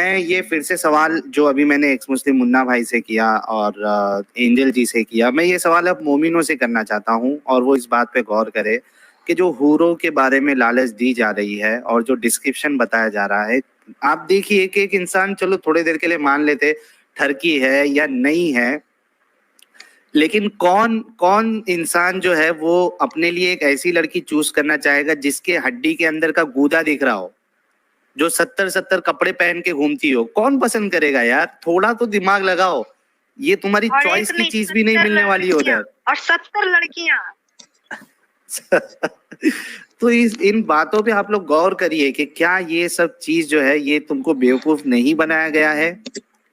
मैं ये फिर से सवाल जो अभी मैंने एक्स मुस्लिम मुन्ना भाई से किया और एंजल जी से किया, मैं ये सवाल अब मोमिनों से करना चाहता हूँ और वो इस बात पे गौर करे कि जो हूरों के बारे में लालच दी जा रही है और जो डिस्क्रिप्शन बताया जा रहा है, आप देखिए कि एक इंसान, चलो थोड़ी देर के लिए मान लेते ठरकी है या नहीं है, लेकिन कौन कौन इंसान जो है वो अपने लिए एक ऐसी लड़की चूज करना चाहेगा जिसके हड्डी के अंदर का गूदा दिख रहा हो, जो 70-70 कपड़े पहन के घूमती हो? कौन पसंद करेगा यार? थोड़ा तो दिमाग लगाओ। ये तुम्हारी और चॉइस एक की नहीं, चीज भी नहीं मिलने वाली उधर। और 70 लड़कियां। तो इन बातों पे आप लोग गौर करिए कि क्या ये सब चीज जो है ये तुमको बेवकूफ नहीं बनाया गया है?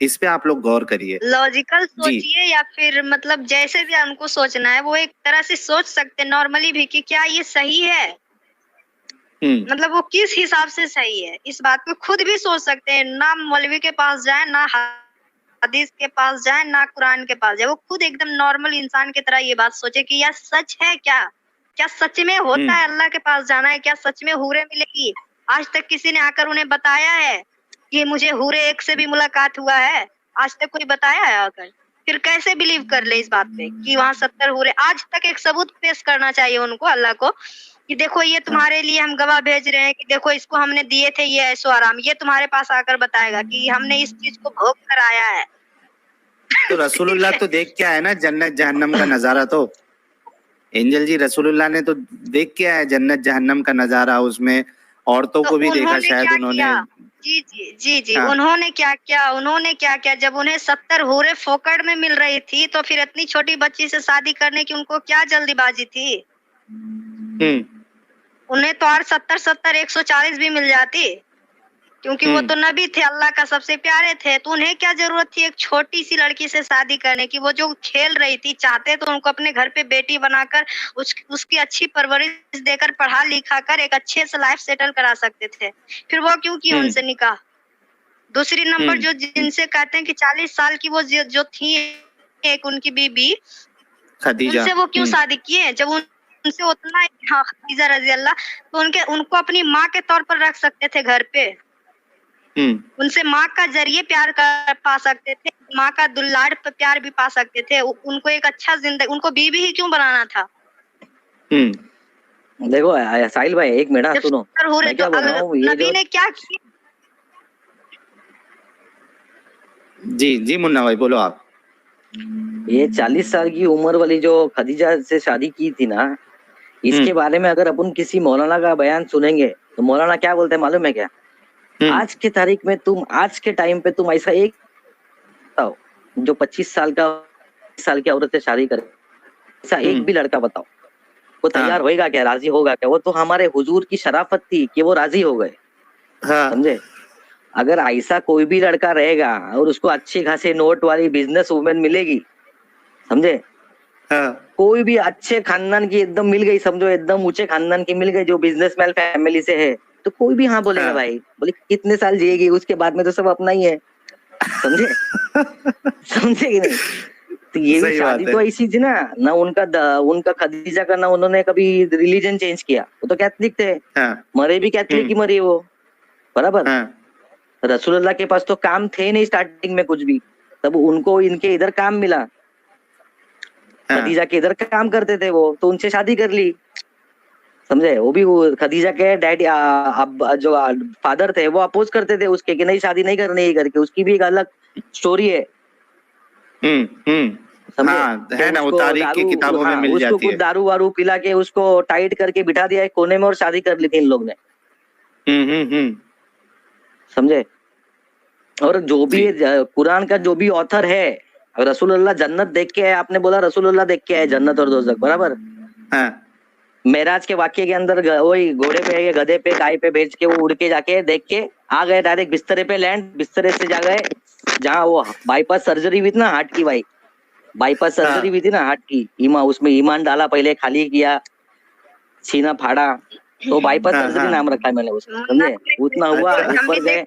इस पे आप लोग गौर करिए। लॉजिकल सोचिए या फिर मतलब जैसे भी हमको सोचना है वो एक तरह से सोच सकते हैं नॉर्मली भी कि क्या ये सही है, मतलब वो किस हिसाब से सही है, इस बात को खुद भी सोच सकते हैं। ना मौलवी के पास जाए, ना हदीस के पास जाए, ना कुरान के पास जाए, वो खुद एकदम नॉर्मल इंसान की तरह ये बात सोचे कि यह सच है क्या, क्या सच में होता है अल्लाह के पास जाना है, क्या सच में हूरे मिलेगी? आज तक किसी ने आकर उन्हें बताया है कि मुझे हूरे एक से भी मुलाकात हुआ है? आज तक कोई बताया है आकर? फिर कैसे बिलीव कर ले इस बात पे कि वहाँ 70 हूरे? आज तक एक सबूत पेश करना चाहिए उनको, अल्लाह को, कि देखो ये तुम्हारे लिए हम गवाह भेज रहे हैं कि देखो इसको हमने दिए थे ये ऐसो आराम, ये तुम्हारे पास आकर बताएगा कि हमने इस चीज को भोग कर आया है। तो रसूलुल्लाह तो देख के आए ना जन्नत जहन्नम का नजारा। तो एंजल जी, रसूलुल्लाह ने तो देख के आए जन्नत जहन्नम का नजारा, उसमें औरतों तो को भी देखा शायद उन्होंने। जी जी जी जी हाँ। उन्होंने क्या किया जब उन्हें 70 हूरे फोकट में मिल रही थी तो फिर इतनी छोटी बच्ची से शादी करने की उनको क्या जल्दीबाजी थी? उन्हें तो और 70 140 भी मिल जाती, क्योंकि वो तो नबी थे, अल्लाह का सबसे प्यारे थे। तो उन्हें क्या जरूरत थी एक छोटी सी लड़की से शादी करने की? वो जो खेल रही थी, चाहते तो उनको अपने घर पे बेटी बनाकर उसकी अच्छी परवरिश देकर पढ़ा लिखा कर एक अच्छे से लाइफ सेटल करा सकते थे। फिर वो क्यों किए उनसे निकाह? दूसरी नंबर जो जिनसे कहते हैं कि 40 साल की वो जो थी एक उनकी बीबी खदीजा, उनसे वो क्यों शादी किए जब उनसे उतना खदीजा रजी अल्लाह, तो उनको अपनी माँ के तौर पर रख सकते थे घर पे। उनसे माँ का जरिए प्यार पा सकते थे, माँ का दुलार पे प्यार भी पा सकते थे। उनको एक अच्छा जिंदगी, उनको बीबी ही क्यों बनाना था? देखो साहिल भाई, एक मिनट सुनो, मैं क्या बोल रहा हूँ, नबी ने क्या किया? जी जी मुन्ना भाई बोलो आप। ये 40 साल की उम्र वाली जो खदीजा से शादी की थी ना, इसके बारे में अगर अपन किसी मौलाना का बयान सुनेंगे तो मौलाना क्या बोलते हैं मालूम है क्या? आज के तारीख में तुम, आज के टाइम पे तुम ऐसा एक बताओ जो 25 साल की औरत से शादी करे, ऐसा एक भी लड़का बताओ, वो तैयार होएगा क्या, राजी होगा क्या? वो तो हमारे हुजूर की शराफत थी कि वो राजी हो गए, समझे? अगर ऐसा कोई भी लड़का रहेगा और उसको अच्छी खासी नोट वाली बिजनेस वुमेन मिलेगी, समझे, कोई भी अच्छे खानदान की एकदम मिल गई, समझो एकदम ऊंचे खानदान की मिल गई जो बिजनेसमैन फैमिली से है, तो कोई भी हाँ बोलेगा भाई। बोले कितने साल जिएगी, उसके बाद में तो सब अपना ही है, समझे? समझे कि नहीं? तो ये भी शादी तो ऐसी थी ना उनका खदीजा का ना उन्होंने कभी रिलीजन चेंज किया, वो तो कैथलिक थे, मरे भी कैथलिक ही मरे वो, बराबर। रसूलुल्लाह के पास तो काम थे नहीं स्टार्टिंग में कुछ भी, तब उनको इनके इधर काम मिला, खदीजा के इधर काम करते थे वो, तो उनसे शादी कर ली, समझे? वो भी खदीजा के डैडी जो फादर थे वो अपोज करते थे उसके कि नहीं शादी नहीं करनी करके, उसकी भी एक अलग स्टोरी है। है ना, वो तारीख की किताबों में मिल जाती है। उसको कुछ दारू वारू पिला के उसको टाइट करके बिठा दिया एक कोने में और शादी कर ली थी इन लोग ने, समझे? और जो भी कुरान का जो भी ऑथर है, रसूलुल्लाह जन्नत देख के है, आपने बोला रसूलुल्लाह देख के है जन्नत और दोज़ख, बराबर। मेराज के वाक्य के अंदर वही घोड़े पे गधे पे गाय पे भेज के वो उड़ के जाके देख के आ गए, डायरेक्ट बिस्तरे पे लैंड, बिस्तरे से जा गए जहाँ वो बाईपास सर्जरी हुई थी ना हार्ट की, बाईपास सर्जरी हुई थी ना हार्ट की, उसमें ईमान डाला, पहले खाली किया, सीना फाड़ा, तो बाईपास सर्जरी नाम रखा है मैंने उसका, समझे? उतना हुआ, ऊपर गए,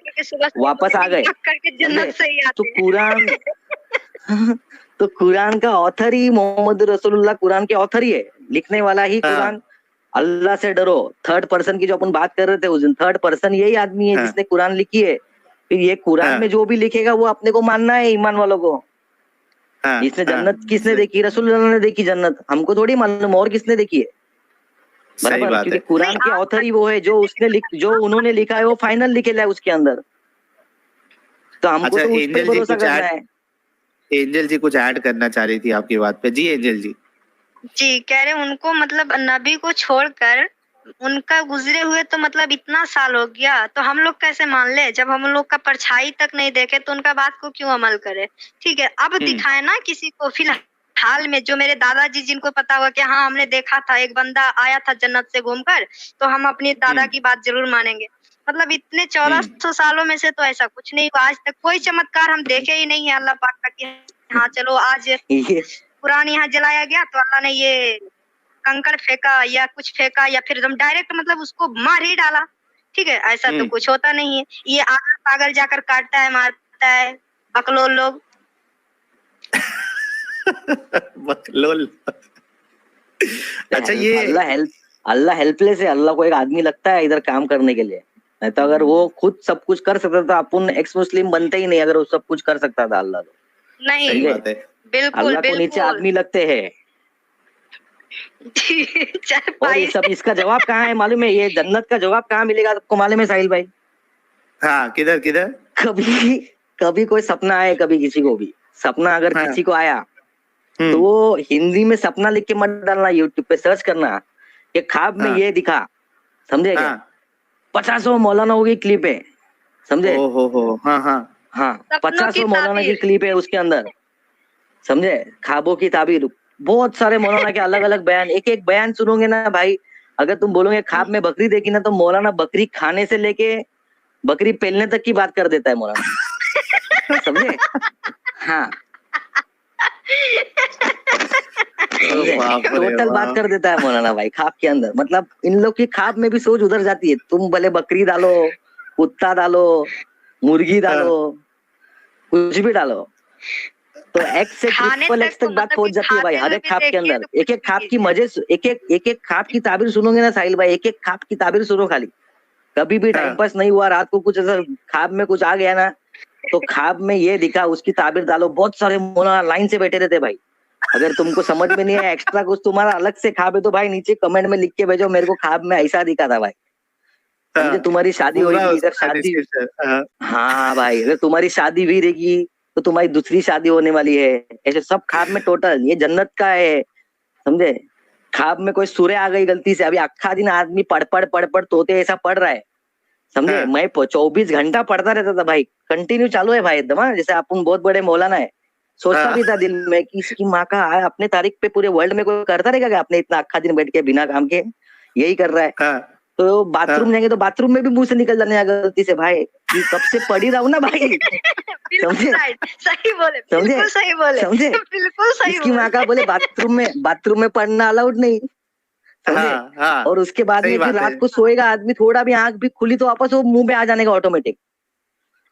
वापस आ गए। तो कुरान का ऑथर ही मोहम्मद रसूलुल्लाह, कुरान के ऑथर ही है, लिखने वाला ही कुरान। अल्लाह से डरो, थर्ड पर्सन की जो अपन बात कर रहे थे उस दिन, थर्ड पर्सन यही आदमी है जिसने कुरान लिखी है, फिर ये कुरान में जो भी लिखेगा वो अपने को मानना है, ईमान वालों को। इसने जन्नत किसने देखी? रसूलुल्लाह ने देखी जन्नत, हमको थोड़ी मालूम और किसने देखी है, बराबर? क्योंकि कुरान के ऑथर ही वो है, जो उन्होंने लिखा है वो फाइनल लिखेला है उसके अंदर, तो हमको तो उस पे भरोसा करना है। एंजल जी कुछ ऐड करना चाह रही थी आपकी बात पे। जी एंजल जी। जी कह रहे उनको मतलब नबी को छोड़कर उनका गुजरे हुए तो मतलब इतना साल हो गया, तो हम लोग कैसे मान ले? जब हम लोग का परछाई तक नहीं देखे तो उनका बात को क्यों अमल करे? ठीक है, अब दिखाए ना किसी को फिलहाल में, जो मेरे दादाजी जिनको पता हुआ कि हाँ हमने देखा था एक बंदा आया था जन्नत से घूमकर, तो हम अपनी दादा की बात जरूर मानेंगे। मतलब इतने 1400 सालों में से तो ऐसा कुछ नहीं हुआ, आज तक कोई चमत्कार हम देखे ही नहीं है अल्लाह पाक का कि हाँ चलो आज कुरान यहाँ जलाया गया तो अल्लाह ने ये कंकड़ फेंका या कुछ फेंका या फिर एकदम डायरेक्ट मतलब उसको मार ही डाला। ठीक है, ऐसा तो कुछ होता नहीं है। ये आगर पागल जाकर काटता है, मारता है बकलोल लोग। बकलोल। अच्छा, ये अल्लाह हेल्पलेस है। अल्लाह को एक आदमी लगता है इधर काम करने के लिए, नहीं तो अगर वो खुद सब कुछ कर सकता था अपन एक्स मुस्लिम बनते ही नहीं। अगर वो सब कुछ कर सकता था अल्लाह तो नहीं, सही बात है। बिल्कुल अल्लाह को नीचे आदमी लगते हैं। और ये सब इसका जवाब कहाँ है मालूम है? ये जन्नत का जवाब कहाँ मिलेगा आपको मालूम है साहिल भाई? हाँ, किधर किधर? कभी कोई सपना आए, कभी किसी को भी सपना अगर किसी को आया तो वो हिंदी में सपना लिख के मत डालना, यूट्यूब पे सर्च करना कि ख्वाब में ये दिखा, समझे क्या? 50 मौलानाओं की क्लिप है, समझे? हाँ 50 मौलाना की क्लिप है उसके अंदर, समझे? ख्वाबों की ताबीर, बहुत सारे मौलाना के अलग अलग बयान, एक एक बयान सुनोगे ना भाई, अगर तुम बोलोगे ख्वाब में बकरी देखी ना, तो मौलाना बकरी खाने से लेके बकरी पेलने तक की बात कर देता है मौलाना, समझे? हाँ टोटल बात कर देता है मौलाना भाई ख्वाब के अंदर। मतलब इन लोग की ख्वाब में भी सोच उधर जाती है। तुम भले बकरी डालो, कुत्ता डालो, मुर्गी डालो, कुछ भी डालो, तो एक्स से ट्रिपल एक्स तक बात पहुंच जाती है भाई हर एक ख्वाब के अंदर। एक एक ख्वाब की मजे, एक एक ख्वाब की ताबीर सुनोगे ना साहिल भाई, एक एक ख्वाब की ताबीर सुनो खाली। कभी भी टाइम पास नहीं हुआ, रात को कुछ ऐसा ख्वाब में कुछ आ गया ना, तो ख्वाब में ये दिखा उसकी ताबीर डालो। बहुत सारे मौलाना लाइन से बैठे रहते भाई। अगर तुमको समझ में नहीं है, एक्स्ट्रा कुछ तुम्हारा अलग से ख्वाब है, तो भाई नीचे कमेंट में लिख के भेजो, मेरे को ख्वाब में ऐसा दिखा था भाई, समझे? तुम्हारी शादी हुई, इधर शादी, हाँ भाई, अगर तुम्हारी शादी भी रहेगी तो तुम्हारी दूसरी शादी होने वाली है, ऐसे सब ख्वाब में टोटल। ये जन्नत का है, समझे? ख्वाब में कोई सूर्य आ गई गलती से, अभी अक्खा दिन आदमी पढ़ पढ़ तोते ऐसा पढ़ रहा है, समझे? मैं 24 घंटा पढ़ता रहता था भाई, कंटिन्यू चालू है भाई एकदम। जैसे अपन बहुत बड़े मौलाना है, सोचता भी था दिल में कि इसकी माँ का अपने तारीख पे पूरे वर्ल्ड में कोई करता रहेगा, आपने इतना अक्खा दिन बैठ के बिना काम के यही कर रहा है। तो बाथरूम जाएंगे तो बाथरूम में भी मुंह से निकल जाने लगा गलती से भाई, कि कब से पढ़ ही रहा हूँ ना भाई, समझे? सही बोले, समझे? बिल्कुल सही बोले, समझे? बिल्कुल सही। इसकी माँ का बोले बाथरूम में पढ़ना अलाउड नहीं, समझे? और उसके बाद में फिर रात को सोएगा आदमी, थोड़ा भी आंख भी खुली तो वापस वो मुंह पे आ जाने का ऑटोमेटिक,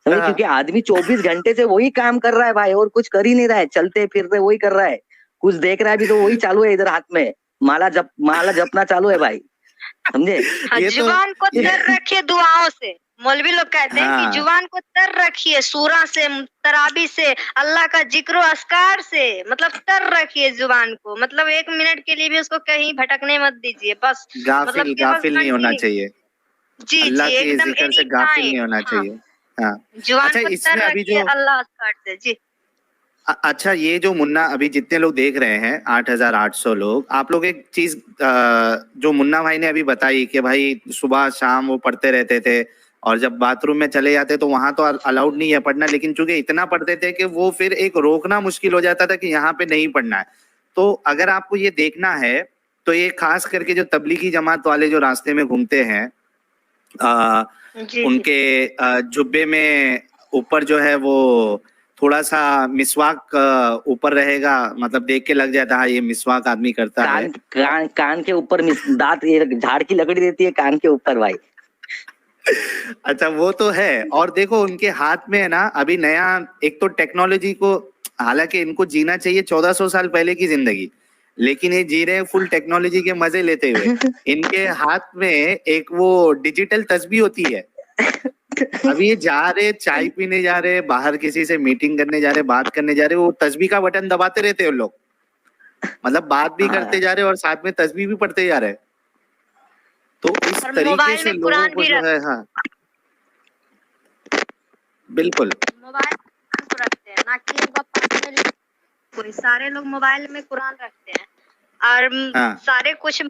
समझे? क्योंकि आदमी 24 घंटे से वही काम कर रहा है भाई, और कुछ कर ही नहीं रहा है, चलते फिरते वही कर रहा है, कुछ देख रहा है भी तो वही चालू है, इधर हाथ में माला जपना चालू है भाई, समझे? जुबान को तर रखिए दुआओं से। मौलवी लोग कहते हैं कि जुबान को तर रखिए, सूरा से, तराबी से, अल्लाह का जिक्र अस्कार से, मतलब तर रखिए जुबान को। मतलब 1 मिनट के लिए भी उसको कहीं भटकने मत दीजिए, बस गाफिल नहीं होना चाहिए। जी जी, एकदम से गाफिल नहीं होना चाहिए। हाँ, जुबान को तर रखिए अल्लाह अस्कार से। जी अच्छा, ये जो मुन्ना अभी जितने लोग देख रहे हैं 8800 लोग, आप लोग एक चीज जो मुन्ना भाई ने अभी बताई कि भाई सुबह शाम वो पढ़ते रहते थे, और जब बाथरूम में चले जाते तो वहां तो अलाउड नहीं है पढ़ना, लेकिन चूंकि इतना पढ़ते थे कि वो फिर एक रोकना मुश्किल हो जाता था कि यहाँ पे नहीं पढ़ना है। तो अगर आपको ये देखना है तो ये खास करके जो तबलीगी जमात वाले जो रास्ते में घूमते हैं, उनके जुब्बे में ऊपर जो है वो थोड़ा सा मिसवाक ऊपर रहेगा, मतलब देख के लग जाता है ये मिसवाक आदमी करता है। कान के ऊपर दांत, झाड़ की लकड़ी देती है कान के ऊपर भाई। अच्छा, वो तो है। और देखो उनके हाथ में है ना अभी नया, एक तो टेक्नोलॉजी को, हालांकि इनको जीना चाहिए 1400 साल पहले की जिंदगी, लेकिन ये जी रहे हैं फुल टेक्नोलॉजी के मजे लेते हुए। इनके हाथ में एक वो डिजिटल तस्बीह होती है, अभी ये जा रहे, चाय पीने जा रहे, बाहर किसी से मीटिंग करने जा रहे, बात करने जा रहे, वो तस्बीह का बटन दबाते रहते हैं लोग, मतलब बात भी करते जा रहे और साथ में तस्बीह भी पढ़ते जा रहे। तो इस तरीके से लोगों को जो है, हाँ बिल्कुल, मोबाइल रखते हैं ना कि कोई, सारे लोग मोबाइल में कुरान रखते हैं और सारे कुछ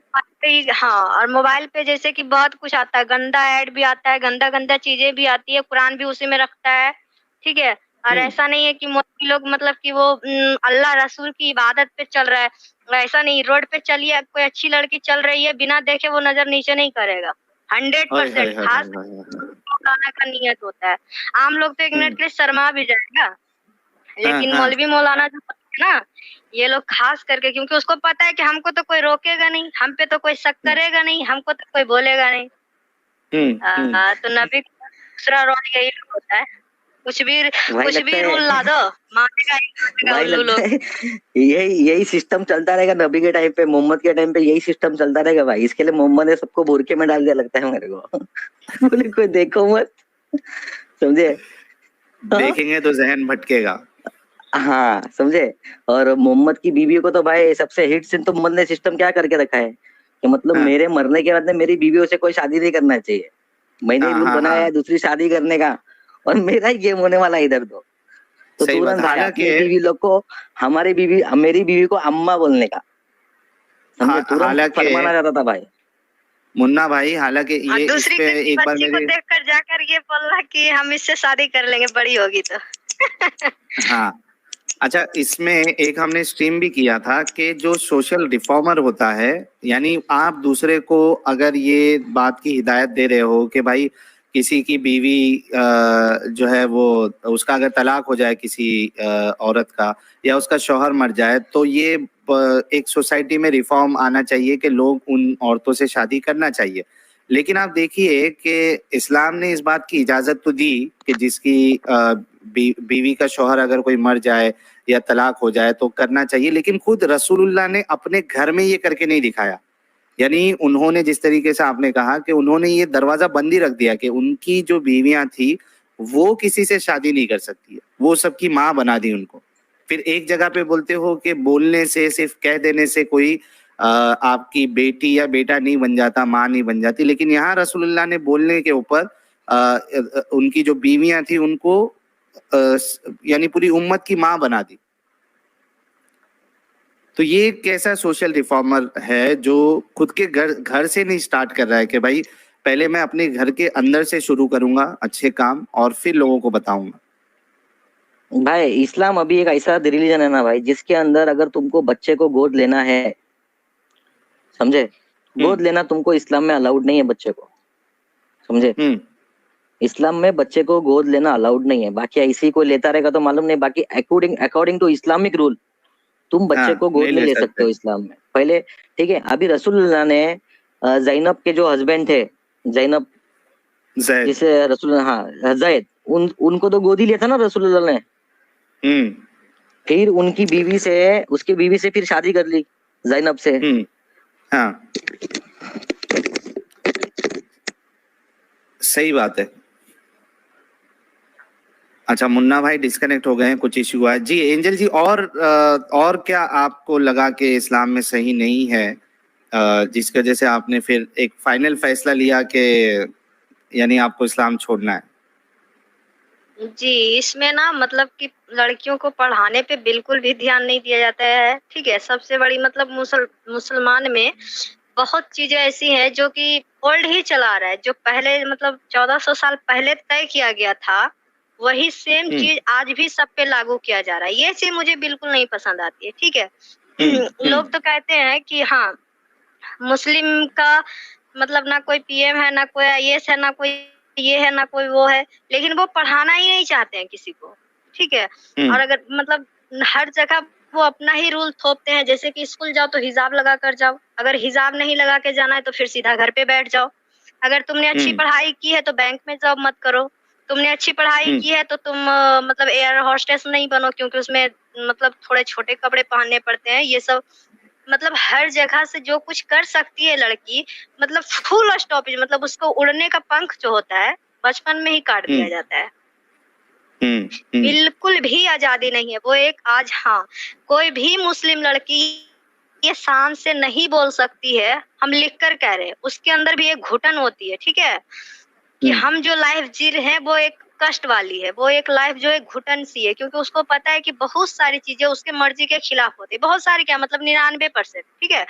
हाँ, और मोबाइल पे जैसे कि बहुत कुछ आता है, गंदा ऐड भी आता है, गंदा गंदा चीजें भी आती है, कुरान भी उसी में रखता है, ठीक है। और ऐसा नहीं है कि मोदी लोग मतलब कि वो अल्लाह रसूल की इबादत पे चल रहा है, ऐसा नहीं। रोड पे चलिए, कोई अच्छी लड़की चल रही है, बिना देखे वो नजर नीचे नहीं करेगा, 100%। खास मौलाना का नियत होता है। आम लोग तो एक मिनट के लिए शर्मा भी जाएगा, लेकिन मौलवी मौलाना जो ना, ये लोग खास करके, क्योंकि उसको पता है कि हमको तो कोई रोकेगा नहीं, हम पे तो कोई शक करेगा नहीं, हमको तो कोई बोलेगा नहीं। तो नबी का दूसरा रोल यही होता है, कुछ भी रूल ला दो, मानेगा उल्लू लोग। यही सिस्टम चलता रहेगा नबी के टाइम पे, मोहम्मद के टाइम पे यही सिस्टम चलता रहेगा भाई। इसके लिए मोहम्मद ने सबको बुरके में डाल दिया लगता है मेरे को। बोले कोई देखो मत, समझे, देखेंगे तो जहन भटकेगा। हाँ समझे। और मोहम्मद की बीवी को तो भाई सबसे हिट सीन तो मोहम्मद ने सिस्टम क्या करके रखा है कि मतलब मेरे मरने के बाद में मेरी बीवियों से कोई शादी नहीं करना चाहिए। मैंने रूल बनाया है दूसरी शादी करने का, और मेरा ही गेम होने वाला इधर तो तुरंत भाई अपनी बीवी लोग को, हमारी बीवी, मेरी बीवी को अम्मा बोलने का तुरंत फरमाना जाता था भाई मुन्ना भाई। हालांकि ये इस पे एक बार मेरे देखकर जाकर ये बोलना कि हम इससे शादी कर लेंगे बड़ी होगी तो। हाँ अच्छा, इसमें एक हमने स्ट्रीम भी किया था कि जो सोशल रिफॉर्मर होता है, यानी आप दूसरे को अगर ये बात की हिदायत दे रहे हो कि भाई किसी की बीवी जो है वो, उसका अगर तलाक हो जाए किसी औरत का, या उसका शौहर मर जाए, तो ये एक सोसाइटी में रिफॉर्म आना चाहिए कि लोग उन औरतों से शादी करना चाहिए। लेकिन आप देखिए कि इस्लाम ने इस बात की इजाजत तो दी कि जिसकी बीवी का शौहर अगर कोई मर जाए या तलाक हो जाए तो करना चाहिए, लेकिन खुद रसूलुल्लाह ने अपने घर में ये करके नहीं दिखाया। यानी उन्होंने जिस तरीके से आपने कहा कि उन्होंने ये दरवाजा बंद ही रख दिया कि उनकी जो बीवियां थी वो किसी से शादी नहीं कर सकती है, वो सबकी माँ बना दी उनको। फिर एक जगह पे बोलते हो कि बोलने से, सिर्फ कह देने से कोई आपकी बेटी या बेटा नहीं बन जाता, माँ नहीं बन जाती, लेकिन यहाँ रसूलुल्लाह ने बोलने के ऊपर उनकी जो बीवियां थी उनको यानी पूरी उम्मत की माँ बना दी। तो ये कैसा सोशल रिफॉर्मर है जो खुद के घर से नहीं स्टार्ट कर रहा है कि भाई पहले मैं अपने घर के अंदर से शुरू करूंगा अच्छे काम और फिर लोगों को बताऊंगा। भाई इस्लाम अभी एक ऐसा रिलीजन है ना भाई, जिसके अंदर अगर तुमको बच्चे को गोद लेना है, समझे, गोद लेना तुमको इस्लाम में अलाउड नहीं है बच्चे को, समझे। इस्लाम में बच्चे को गोद लेना अलाउड नहीं है। बाकी ऐसे ही कोई लेता रहेगा तो मालूम नहीं, बाकी अकॉर्डिंग टू इस्लामिक रूल तुम बच्चे को गोद में ले सकते हो इस्लाम में पहले, ठीक है। अभी रसूलुल्लाह ने ज़ैनब के जो हस्बैंड थे, ज़ैनब जिसे रसूल, हाँ ज़ैद, उनको तो गोद ही लिया था ना रसूलुल्लाह ने। फिर उनकी बीवी से, उसकी बीवी से फिर शादी कर ली ज़ैनब से। हाँ सही बात है। अच्छा मुन्ना भाई डिस्कनेक्ट हो गए हैं, कुछ इश्यू हुआ है जी। एंजल जी और क्या आपको लगा कि इस्लाम में सही नहीं है, जिसकी वजह से आपने फिर एक फाइनल फैसला लिया कि यानी आपको इस्लाम छोड़ना है? जी, इसमें ना मतलब कि लड़कियों को पढ़ाने पे बिल्कुल भी ध्यान नहीं दिया जाता है, ठीक है। सबसे बड़ी मतलब मुसलमान में बहुत चीजें ऐसी हैं जो कि ओल्ड ही चला रहा है, जो पहले मतलब 1400 साल पहले तय किया गया था, वही सेम चीज आज भी सब पे लागू किया जा रहा है। ये चीज मुझे बिल्कुल नहीं पसंद आती है, ठीक है। लोग तो कहते हैं कि हाँ मुस्लिम का मतलब ना कोई पीएम है, ना कोई आईएएस है, ना कोई ये है, ना कोई वो है, लेकिन वो पढ़ाना ही नहीं चाहते हैं किसी को, ठीक है। और अगर मतलब हर जगह वो अपना ही रूल थोपते हैं, जैसे कि स्कूल जाओ तो हिजाब लगा कर जाओ, अगर हिजाब नहीं लगा के जाना है तो फिर सीधा घर पे बैठ जाओ। अगर तुमने अच्छी पढ़ाई की है तो बैंक में जॉब मत करो, तुमने अच्छी पढ़ाई की है तो तुम मतलब एयर होस्टेस नहीं बनो, क्योंकि उसमें मतलब थोड़े छोटे कपड़े पहनने पड़ते हैं। ये सब मतलब हर जगह से जो कुछ कर सकती है लड़की, मतलब फुल स्टॉपेज, मतलब उसको उड़ने का पंख जो होता है बचपन में ही काट दिया जाता है। बिल्कुल भी आजादी नहीं है। वो एक आज हाँ, कोई भी मुस्लिम लड़की ये शान से नहीं बोल सकती है, हम लिख कर कह रहे हैं, उसके अंदर भी एक घुटन होती है, ठीक है, कि हम जो लाइफ जी रहे हैं वो एक कष्ट वाली है, वो एक लाइफ जो एक घुटन सी है, क्योंकि उसको पता है कि बहुत सारी चीजें उसके मर्जी के खिलाफ होती है, बहुत सारी क्या मतलब 99%, ठीक है,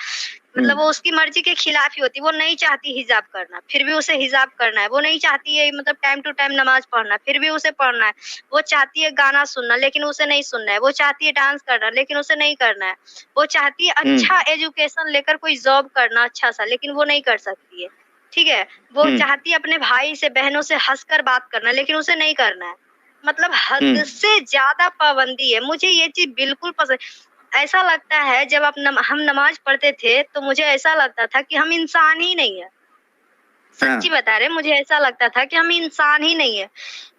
मतलब वो उसकी मर्जी के खिलाफ ही होती है। वो नहीं चाहती हिजाब करना, फिर भी उसे हिजाब करना है। वो नहीं चाहती है मतलब टाइम टू टाइम नमाज पढ़ना, फिर भी उसे पढ़ना है। वो चाहती है गाना सुनना, लेकिन उसे नहीं सुनना है। वो चाहती है डांस करना, लेकिन उसे नहीं करना है। वो चाहती है अच्छा एजुकेशन लेकर कोई जॉब करना अच्छा सा, लेकिन वो नहीं कर सकती है, ठीक है। वो चाहती है अपने भाई से बहनों से हंसकर बात करना, लेकिन उसे नहीं करना है। मतलब हद से ज्यादा पाबंदी है। मुझे ये चीज बिल्कुल पसंद, ऐसा लगता है जब हम नमाज पढ़ते थे तो मुझे ऐसा लगता था कि हम इंसान ही नहीं है। सच्ची बता रहे, मुझे ऐसा लगता था कि हम इंसान ही नहीं है,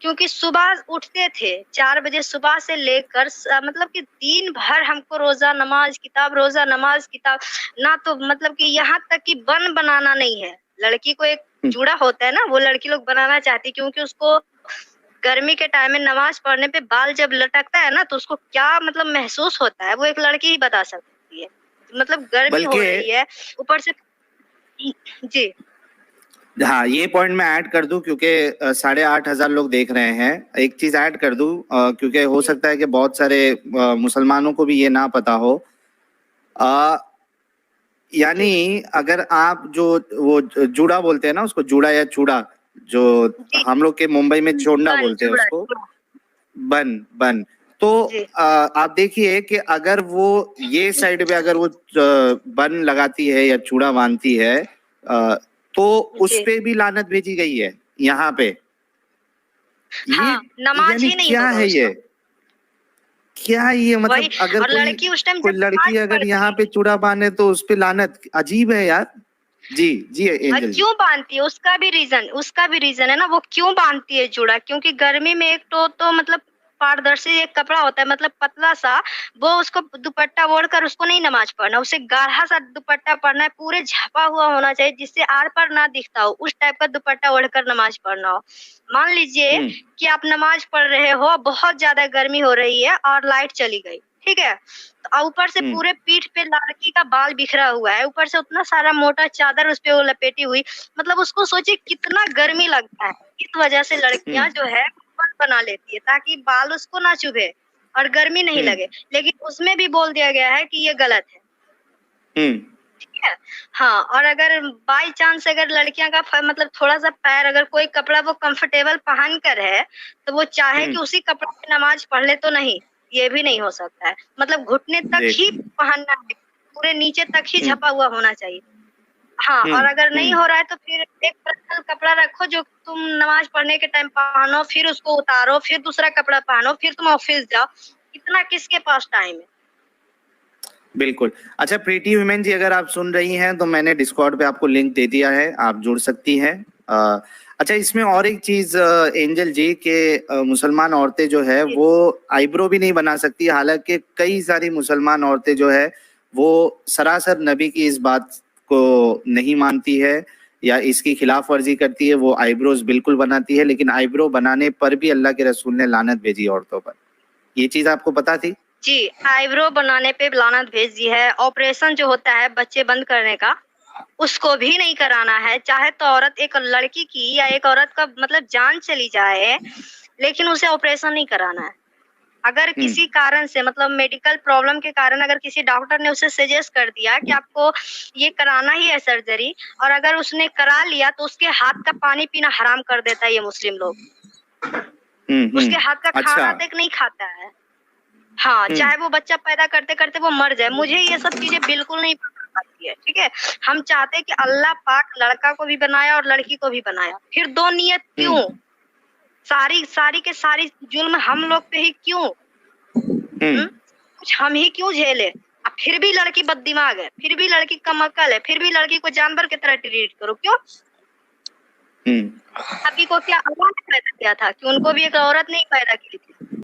क्योंकि सुबह उठते थे 4 बजे सुबह से लेकर मतलब कि दिन भर हमको रोजा नमाज किताब, रोजा नमाज किताब, ना तो मतलब कि यहाँ तक कि बन बनाना नहीं है। लड़की को एक जूड़ा होता है ना, वो लड़की लोग बनाना चाहती, क्योंकि उसको गर्मी के टाइम में नमाज पढ़ने पे बाल जब लटकता है ना, तो उसको क्या मतलब महसूस होता है, वो एक लड़की ही बता सकती है। मतलब गर्मी हो रही है ऊपर से। जी हाँ, ये पॉइंट मैं ऐड कर दूं क्योंकि 8,500 लोग देख रहे हैं। एक चीज ऐड कर दूं क्योंकि हो सकता है कि बहुत सारे मुसलमानों को भी ये ना पता हो। यानी अगर आप जो वो जूड़ा बोलते हैं ना, उसको जूड़ा या चूड़ा, जो हम लोग के मुंबई में चोंडा बोलते हैं उसको, बन बन, तो आप देखिए कि अगर वो ये साइड पे अगर वो बन लगाती है या चूड़ा बांधती है तो उस पे भी लानत भेजी गई है यहाँ पे। हाँ, नमाज ही नहीं क्या है ये, क्या ये मतलब अगर लड़की उस टाइम कोई लड़की अगर यहाँ पे चूड़ा बांधे तो उस पे लानत, अजीब है यार। जी जी एंजल, क्यों बांधती है उसका भी रीजन है ना। वो क्यों बांधती है चूड़ा, क्योंकि गर्मी में एक तो मतलब पारदर्शी एक कपड़ा होता है, मतलब पतला सा, वो उसको दुपट्टा ओढ़कर उसको नहीं नमाज पढ़ना, उसे गाढ़ा सा दुपट्टा पढ़ना है, पूरे झपा हुआ होना चाहिए जिससे आर पार ना दिखता हो, उस टाइप का दुपट्टा ओढ़कर नमाज पढ़ना हो। मान लीजिए कि आप नमाज पढ़ रहे हो, बहुत ज्यादा गर्मी हो रही है और लाइट चली गई, ठीक है, तो ऊपर से पूरे पीठ पे लड़की का बाल बिखरा हुआ है, ऊपर से उतना सारा मोटा चादर उस पे वो लपेटी हुई, मतलब उसको सोचिए कितना गर्मी लगता है। इस वजह से लड़कियां जो है बना लेती है ताकि बाल उसको ना चुभे और गर्मी नहीं लगे, लेकिन उसमें भी बोल दिया गया है कि ये गलत है, ठीक है। हाँ, और अगर बाई चांस अगर लड़कियां का मतलब थोड़ा सा पैर, अगर कोई कपड़ा वो कंफर्टेबल पहन कर है तो वो चाहे कि उसी कपड़े में नमाज पढ़ ले, तो नहीं, ये भी नहीं हो सकता है। मतलब घुटने तक ही पहनना है, पूरे नीचे तक ही झपा हुआ होना चाहिए। हाँ, और अगर नहीं हो रहा है तो फिर एक पर्सनल कपड़ा रखो जो तुम नमाज पढ़ने के टाइम पहनो, फिर उसको उतारो, फिर दूसरा कपड़ा पहनो, फिर तुम ऑफिस जाओ। इतना किसके पास टाइम है। बिल्कुल। अच्छा प्रीति वुमेन जी, अगर आप सुन रही हैं तो मैंने डिस्कॉर्ड पे आपको लिंक दे दिया है, आप जुड़ सकती हैं। अच्छा, इसमें और एक चीज एंजल जी के मुसलमान औरतें जो है वो आईब्रो भी नहीं बना सकती, हालांकि कई सारी मुसलमान औरतें जो है वो सरासर नबी की इस बात को नहीं मानती है या इसकी खिलाफ वर्जी करती है। वो आईब्रोज बिल्कुल बनाती है, लेकिन आईब्रो बनाने पर भी अल्लाह के रसूल ने लानत भेजी औरतों पर। ये चीज आपको पता थी? जी, आईब्रो बनाने पे लानत भेज दी है। ऑपरेशन जो होता है बच्चे बंद करने का, उसको भी नहीं कराना है। चाहे तो औरत, एक लड़की की या एक औरत का मतलब जान चली जाए, लेकिन उसे ऑपरेशन नहीं कराना है। अगर किसी कारण से मतलब मेडिकल प्रॉब्लम के कारण अगर किसी डॉक्टर ने उसे सजेस्ट कर दिया कि आपको ये कराना ही है सर्जरी, और अगर उसने करा लिया तो उसके हाथ का पानी पीना हराम कर देता है ये मुस्लिम लोग। उसके हाथ का खाना तक नहीं खाता है। हाँ, चाहे वो बच्चा पैदा करते करते वो मर जाए। मुझे ये सब चीजें बिल्कुल नहीं पसंद आती है, ठीक है। हम चाहते हैं कि अल्लाह पाक लड़का को भी बनाया और लड़की को भी बनाया, फिर दो नियत क्यों? सारी के सारी जुल्म हम लोग पे ही क्यों? कुछ हम ही क्यों झेले? फिर भी लड़की बददिमाग है, फिर भी लड़की कम अक्ल है, फिर भी लड़की को जानवर की तरह ट्रीट करो, क्यों? अभी को क्या अल्लाह ने पैदा किया था कि उनको भी एक औरत नहीं पैदा की थी?